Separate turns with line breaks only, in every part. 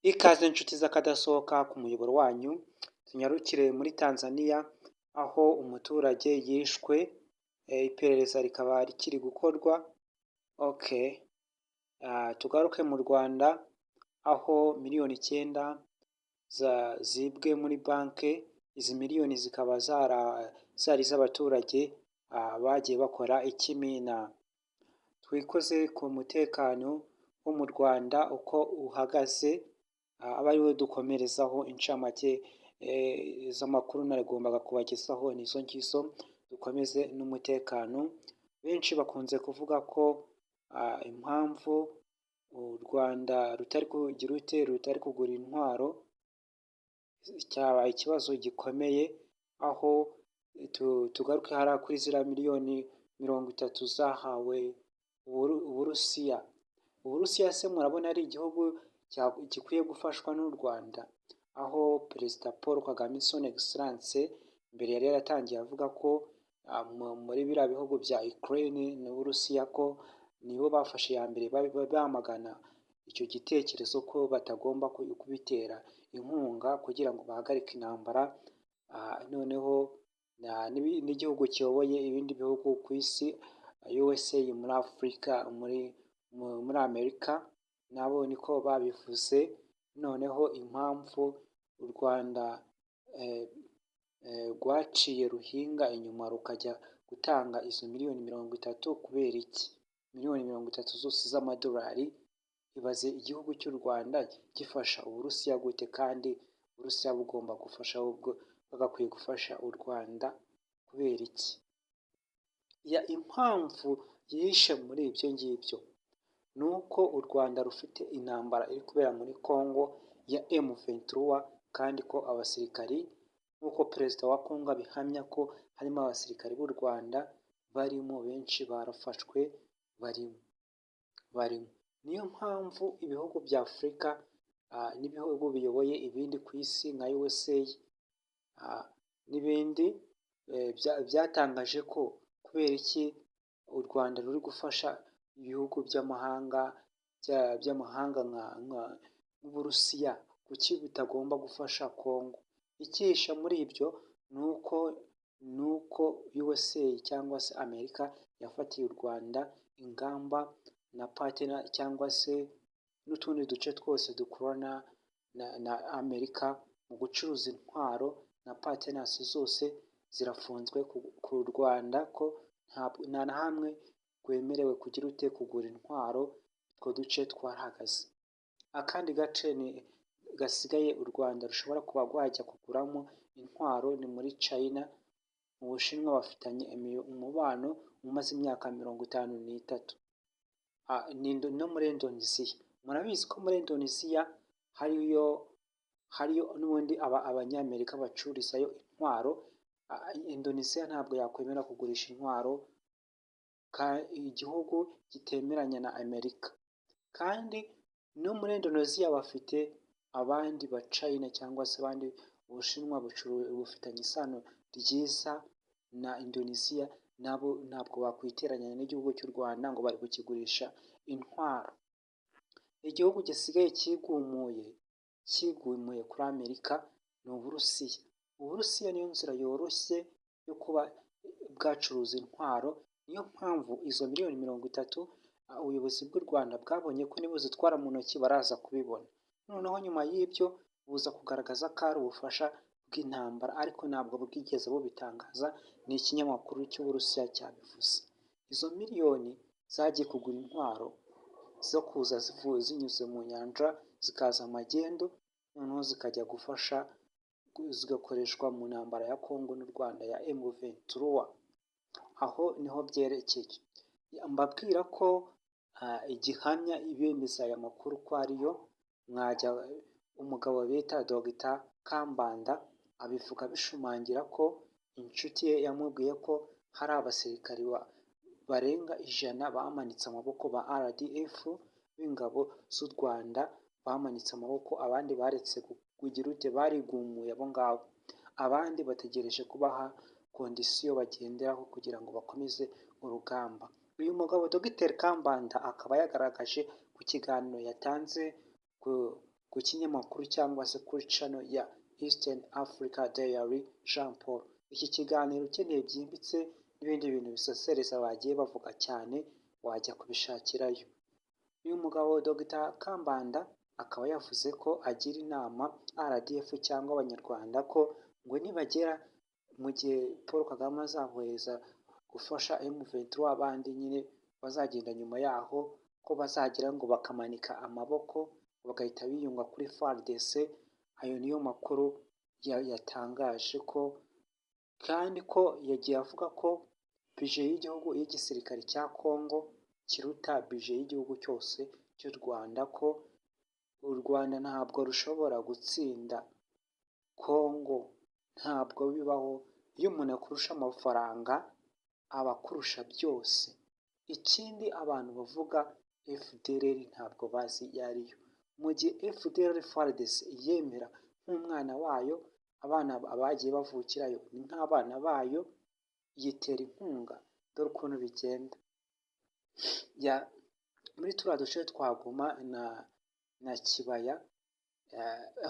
Ikaze inshuti z'akadasohoka ku muyoboro wanyu, tunyarukire muri Tanzania aho umuturage yishwe, iperereza rikaba rikiri gukorwa. Tugaruke mu Rwanda aho miliyoni 9 zibwe muri banki. Izi miliyoni zikaba zari iz'abaturage bagiye bakora ikimina. Twikoze ku mutekano wo mu Rwanda uko uhagaze, aba ariwe dukomerezaho incamake z'amakuru nagombaga kubagezaho nizo ngizo. Dukomeze n'umutekano. Benshi bakunze kuvuga ko impamvu u Rwanda rutari kugura intwaro cyabaye ikibazo gikomeye, aho tugaruke hariya kuri ziriya miliyoni 30 zahawe Uburusiya. Uburusiya se murabona ari igihugu gikwiye gufashwa n'u Rwanda? Aho Perezida Paul Kagame Son Excellence mbere yari yaratangiye avuga ko muri biriya bihugu bya Ukraine n'Uburusiya ko nibo bafashe iya mbere bamagana icyo gitekerezo ko batagomba kubitera inkunga kugira ngo bahagarike intambara. Noneho n'igihugu kiyoboye ibindi bihugu ku isi, USA muri Afurika, muri Amerika, nabo niko babivuze. Noneho impamvu u Rwanda rwaciye ruhinga inyuma rukajya gutanga izo miliyoni 30 kubera iki? Miliyoni 30 zose z'amadolari. Ibaze igihugu cy'u Rwanda gifasha Uburusiya gute? Kandi Uburusiya bugomba gufasha, ahubwo bagakwiye gufasha u Rwanda kubera iki? Impamvu yihishe muri ibyo ngibyo ni uko u Rwanda rufite intambara iri kubera muri Congo ya M23, kandi ko abasirikari nk'uko perezida wa Congo abihamya ko harimo abasirikari b'u Rwanda barimo, benshi barafashwe barimo. Niyo mpamvu ibihugu bya Afurika n'ibihugu biyoboye ibindi ku isi nka USA n'ibindi byatangaje ko kubera iki u Rwanda ruri gufasha ibihugu by'amahanga nk'Uburusiya, kuki bitagomba gufasha Congo? Ikihisha muri ibyo ni uko USA cyangwa se Amerika yafatiye u Rwanda ingamba na partner cyangwa se n'utundi duce twose dukorana na Amerika mu gucuruza intwaro, na partners zose zirafunzwe ku Rwanda, ko nta na hamwe rwemerewe kugura intwaro. Utwo duce twarahagaze. Akandi gace gasigaye u Rwanda rushobora kuba rwajya kuguramo intwaro ni muri China. Mu Bushinwa bafitanye umubano umaze imyaka 53. No muri Indonesia, murabizi ko muri Indonesia hariyo n'ubundi abanyamerika bacururizayo intwaro. Indonesia ntabwo yakwemera kugurisha intwaro igihugu kitemeranya na Amerika. Kandi no muri Indonesia bafite abandi ba China cyangwa se abandi Ubushinwa bufitanye isano ryiza na Indonesia, nabo ntabwo bakwiteranya n'igihugu cy'u Rwanda ngo bari kukigurisha intwaro. Igihugu gisigaye kigumuye kuri Amerika ni Uburusiya. Uburusiya niyo nzira yoroshye yo kuba bwacuruza intwaro. Niyo mpamvu izo miliyoni 30 ubuyobozi bw'u Rwanda bwabonye ko nibuzitwara mu ntoki baraza kubibona. Noneho nyuma y'ibyo buza kugaragaza ko ari ubufasha bw'intambara, ariko ntabwo bwigeze bubitangaza. Ni ikinyamakuru cy'Uburusiya cyabivuze. Izo miliyoni zagiye kugura intwaro zo kuza zinyuze mu nyanja, zikaza amagendo, noneho zikajya gufasha, zigakoreshwa mu ntambara ya Congo n'u Rwanda ya M23. Aho niho byerekeye. Mbabwira ko igihamya ibemeza aya makuru ko ariyo, mwajya umugabo bita Dr Kambanda abivuga bishimangira ko inshuti ye yamubwiye ko hari abasirikari barenga 100 bamanitse amaboko ba RDF b'ingabo z'u Rwanda, bamanitse amaboko. Abandi baretse barigumuye abo ngabo. Abandi bategereje kubaha kondisiyo bagenderaho kugira ngo bakomeze urugamba. Uyu mugabo Dr Kambanda akaba yagaragaje ku kiganiro yatanze ku kinyamakuru cyangwa se kuri channel ya Eastern Africa Diary Jean Paul. Iki kiganiro ukeneye byimbitse n'ibindi bintu bisesereza bagiye bavuga cyane wajya kubishakirayo. Uyu mugabo Dr Kambanda akaba yavuze ko agira inama RDF cyangwa abanyarwanda ko ngo nibagera mu gihe Paul Kagame azabohereza gufasha M23 abandi nyine bazagenda nyuma yaho ko bazagira ngo bakamanika amaboko bagahita biyunga kuri FARDC. Ayo niyo makuru yatangaje ko kandi ko yagiye avuga ko bije y'igihugu y'igisirikare cya Congo kiruta bije y'igihugu cyose cy'u Rwanda, ko u Rwanda ntabwo rushobora gutsinda Congo, ntabwo bibaho. Iyo umuntu akurusha amafaranga aba akurusha byose. Ikindi abantu bavuga FDLR ntabwo bazi iyo ariyo. Mu gihe FDLR FARDC yemera nk'umwana wayo, abana abagiye bavukirayo ni nk'abana bayo, yitera inkunga. Dore ukuntu bigenda muri turiya duce twa Goma na Kibaya.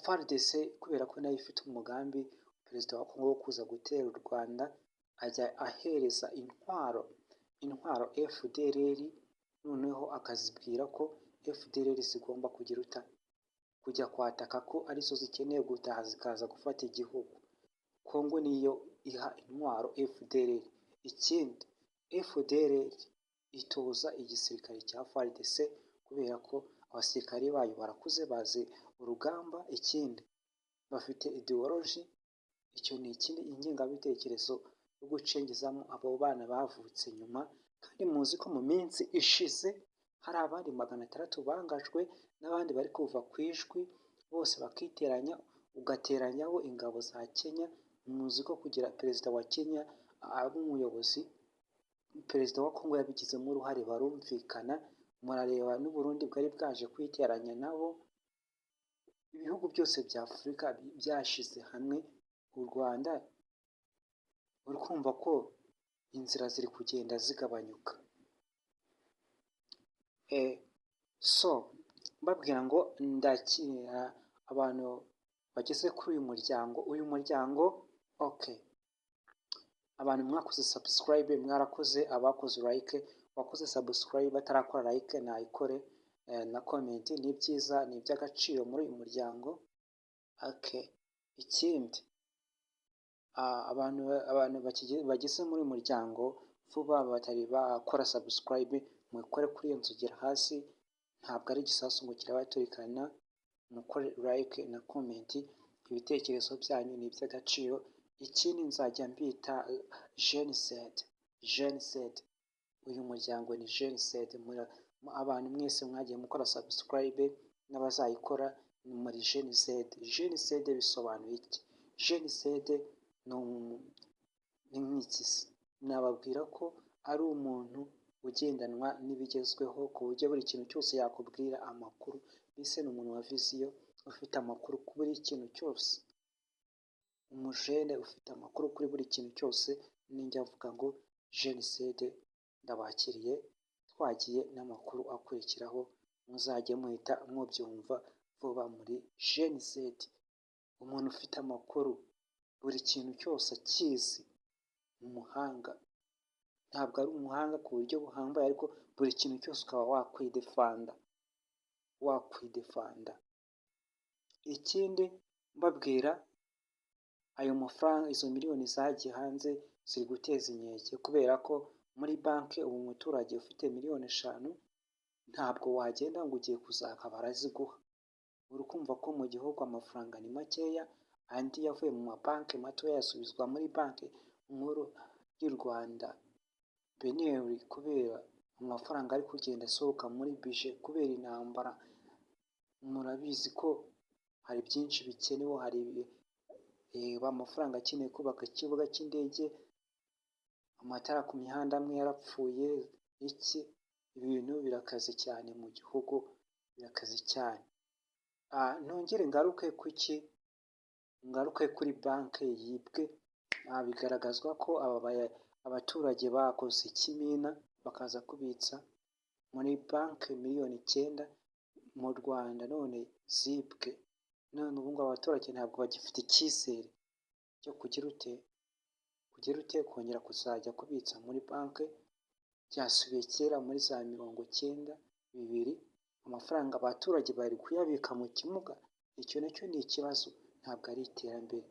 FARDC kubera ko nayo ifite umugambi perezida wa Congo wo kuza gutera u Rwanda, ajya ahereza intwaro FDLR, noneho akazibwira ko FDLR zigomba kujya kwataka, ko arizo zikeneye gutaha zikaza gufata igihugu. Congo niyo iha intwaro FDLR. Ikindi FDLR itoza igisirikare cya FARDC kubera ko abasirikare bayo barakuze bazi urugamba. Ikindi bafite ideology, icyo ni ikindi ingengabitekerezo yo gucengezamo abo bana bavutse nyuma. Kandi muzi ko mu minsi ishize hari abandi 600 bangajwe n'abandi bari kuva ku ijwi bose bakiteranya, ugateranyaho ingabo za Kenya. Muzi ko kugira perezida wa Kenya abe umuyobozi, perezida wa Congo yabigizemo uruhare, barumvikana. Murareba n'u Burundi bwari bwaje kwiteranya nabo. Ibihugu byose bya Afurika byashize hamwe. U Rwanda uri kumva ko inzira ziri kugenda zigabanyuka. Mbabwira ngo ndakira abantu bageze kuri uyu muryango. Abantu mwakoze subscribe mwarakoze, abakoze like, wakoze subscribe batarakora like nayikore, na comment. Ni byiza, ni iby'agaciro muri uyu muryango. Ikindi abantu bageze muri uyu muryango vuba batari bakora subscribe, mukore kuri iyo nzogera hasi, ntabwo ari igisasu ngo kirabaturikana. Mukore like na comment, ibitekerezo byanyu ni iby'agaciro. Ikindi nzajya mbita Gen-Z. Uyu muryango ni Gen-Z. Abantu mwese mwagiye mukora subscribe n'abazayikora ni muri Gen-Z. Gen-Z bisobanuye iki? Gen-Z ni nk'iki? Nababwira ko ari umuntu ugendanwa n'ibigezweho, ku buryo buri kintu cyose yakubwira amakuru. Mbese ni umuntu wa viziyo, ufite amakuru ku buri kintu cyose. Umujene ufite amakuru kuri buri kintu cyose. Ninjya avuga ngo Gen-Z ndabakiriye. Twagiye n'amakuru akurikiraho, muzajye muhita mubyumva vuba muri Gen-Z. Umuntu ufite amakuru, buri kintu cyose akizi, umuhanga. Ntabwo ari umuhanga ku buryo buhambaye, ariko buri kintu cyose ukaba wakwidefanda. Ikindi mbabwira, ayo mafaranga, izo miliyoni zagiye hanze ziri guteza inkeke, kubera ko muri banki ubu umuturage ufite miliyoni 5 ntabwo wagenda ngo ugiye kuzaka baraziguha. Uri kumva ko mu gihugu amafaranga ni makeya, andi yavuye mu mabanki matoya yasubizwa muri banki nkuru y'u Rwanda BNR, kubera amafaranga ari kugenda asohoka muri bije kubera intambara. Murabizi ko hari byinshi bikenewe, hari amafaranga akeneye kubaka ikibuga cy'indege, amatara ku mihanda amwe yarapfuye. Ibintu birakaze cyane mu gihugu, birakaze cyane. Nongere ngaruke kuri banki yibwe. Bigaragazwa ko abaturage bakoze ikimina bakaza kubitsa muri banki miliyoni 9 mu Rwanda, none zibwe, none ubu ngubu abaturage ntabwo bagifite icyizere cyo kugira ute kongera kuzajya kubitsa muri banki, byasubiye kera muri za 1992, amafaranga abaturage bari kuyabika mu kimuga, icyo nacyo ni ikibazo, ntabwo ari iterambere.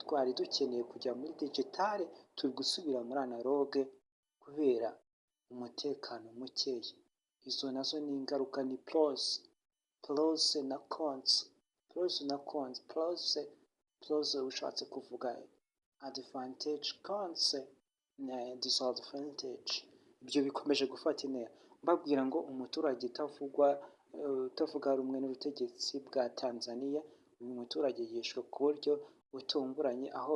Twari dukeneye kujya muri digitale, turi gusubira muri analogue kubera umutekano mukeya. Izo nazo ni ingaruka, ni pros na cons. Pros ushatse kuvuga advantage, cons na disadvantage. Ibyo bikomeje gufata intera, mbabwira ngo umuturage utavuga rumwe n'ubutegetsi bwa Tanzania, uyu muturage yishwe ku buryo butunguranye, aho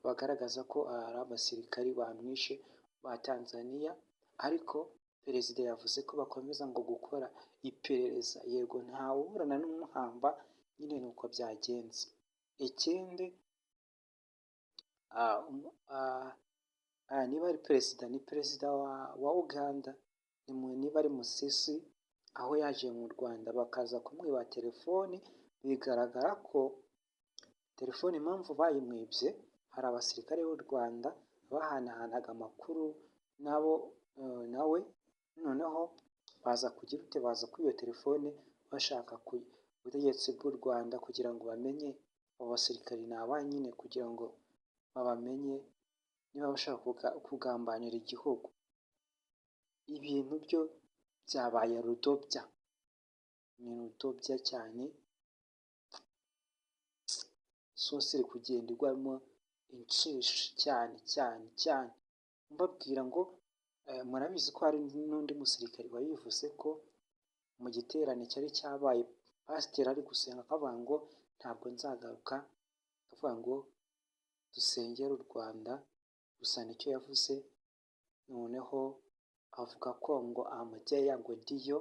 bagaragaza ko ari abasirikari bamwishe ba Tanzania, ariko perezida yavuze ko bakomeza ngo gukora iperereza. Yego, ntawuburana n'umuhamba, nyine ni uko byagenze. Ikindi niba ari perezida, ni perezida wa Uganda, niba ari Musisi, aho yaje mu Rwanda bakaza kumwiba telefoni, bigaragara ko telefoni impamvu bayimwibye, hari abasirikare b'u Rwanda bahanahanaga amakuru nawe, noneho baza kwiba iyo telefone, bashaka ubutegetsi bw'u Rwanda kugira ngo bamenye abo basirikari ni aba nyine, kugira ngo babamenye niba bashaka kugambanira igihugu. Ibintu byo byabaye rudobya, ni rudobya cyane, isosi iri kugenda igwamo inshishi cyane. Mbabwira ngo murabizi ko hari n'undi musirikare wabivuze ko mu giterane cyari cyabaye, pasiteri ari gusenga akavuga ngo ntabwo nzagaruka, akavuga ngo dusengere u Rwanda, gusa nicyo yavuze. Noneho avuga ko ngo amadeya ngo ndiyo,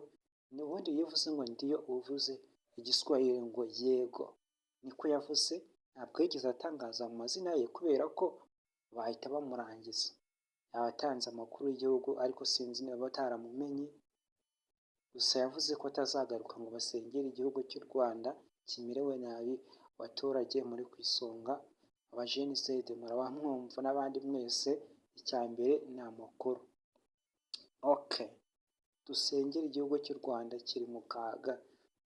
n'ubundi yivuze ngo ndiyo, uvuze igiswahili ngo yego, niko yavuze. Ntabwo yigeze atangaza mu mazina ye kubera ko bahita bamurangiza. Yatanze amakuru y'igihugu, ariko sinzi niba bataramumenye, gusa yavuze ko atazagaruka ngo basengere igihugu cy'u Rwanda kimerewe nabi, abaturage muri ku isonga, abajeniside muraba mwumva, n'abandi mwese, icya mbere ni amakuru. Dusengere igihugu cy'u Rwanda kiri mu kaga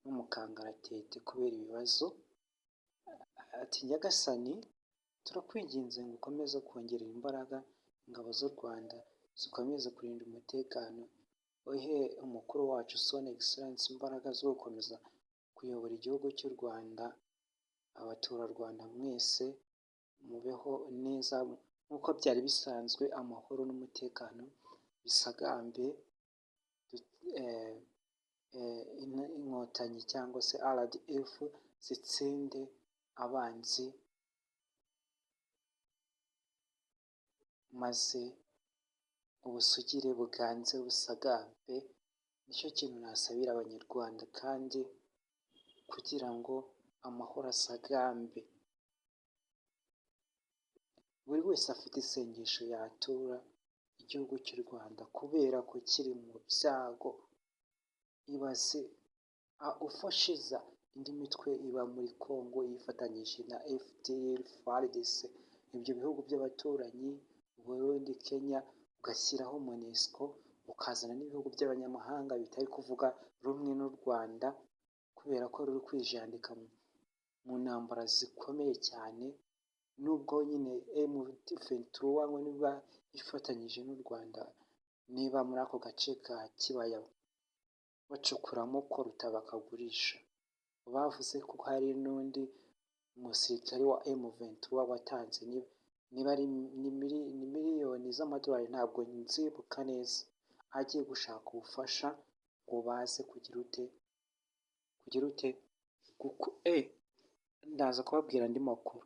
no mu kangaratete kubera ibibazo. Ati Nyagasani, turakwinginze ngo ukomeze kongerera imbaraga ingabo z'u Rwanda, zikomeze kurinda umutekano, uhe umukuru wacu Son Excellence imbaraga zo gukomeza kuyobora igihugu cy'u Rwanda. Abaturarwanda mwese mubeho neza nk'uko byari bisanzwe, amahoro n'umutekano bisagambe, inkotanyi cyangwa se RDF zitsinde abanzi, maze ubusugire buganze busagambe. Nicyo kintu nasabira abanyarwanda, kandi kugira ngo amahoro asagambe, buri wese afite isengesho yatura igihugu cy'u Rwanda kubera ko kiri mu byago. Ibaze ufashiza indi mitwe iba muri Congo yifatanyije na FDL, FARDC, ibyo bihugu by'abaturanyi, Burundi, Kenya, ugashyiraho MONUSCO, ukazana n'ibihugu by'abanyamahanga bitari kuvuga rumwe n'u Rwanda, kubera ko ruri kwijandika mu ntambara zikomeye cyane. Nubwo nyine M23 ngo niba ifatanyije n'u Rwanda, niba muri ako gace ka Kibaya bacukuramo koruta bakagurisha. Bavuze ko hari n'undi umusirikare wa M23 watanze, niba ari ni miliyoni z'amadolari, ntabwo nzibuka neza, agiye gushaka ubufasha ngo baze kugira ute ndaza kubabwira andi makuru.